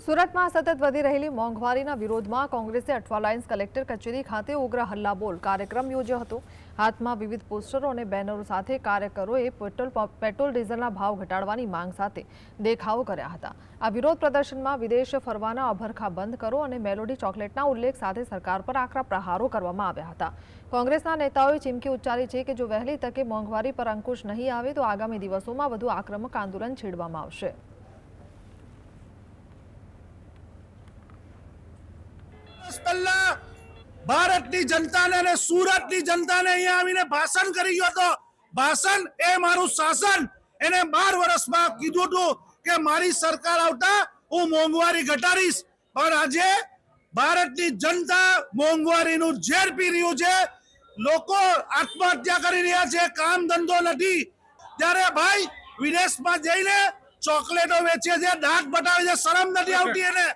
સુરતમાં સતત વધી રહેલી મોંઘવારીના વિરોધમાં કોંગ્રેસે અઠવાલાઇન્સ કલેક્ટર કચેરી ખાતે ઉગ્ર હલ્લાબોલ કાર્યક્રમ યોજ્યો હતો। હાથમાં વિવિધ પોસ્ટરો અને બેનરો સાથે કાર્યકરોએ પેટ્રોલ ડીઝલના ભાવ ઘટાડવાની માંગ સાથે દેખાવો કર્યા હતા। આ વિરોધ પ્રદર્શનમાં વિદેશ ફરવાના અભરખા બંધ કરો અને મેલોડી ચોકલેટના ઉલ્લેખ સાથે સરકાર પર આકરા પ્રહારો કરવામાં આવ્યા હતા। કોંગ્રેસના નેતાઓએ ચીમકી ઉચ્ચારી છે કે જો વહેલી તકે મોંઘવારી પર અંકુશ નહીં આવે તો આગામી દિવસોમાં વધુ આક્રમક આંદોલન છેડવામાં આવશે। ભારતની જનતાને અને સુરતની જનતાને અહીંયા આવીને ભાષણ કરી ગયો હતો। ભાષણ એ મારું શાસન। એને 12 વર્ષમાં કીધું હતું કે મારી સરકાર આવતા હું મોંઘવારી ઘટાડીશ, પણ આજે ભારતની જનતા મોંઘવારીનું ઝેર પી રહ્યું છે। લોકો આત્મહત્યા કરી રહ્યા છે, કામ ધંધો નથી, ત્યારે ભાઈ વિદેશમાં જઈને ચોકલેટો વેચે છે, દાંત બતાવે છે, શરમ નથી આવતી એને।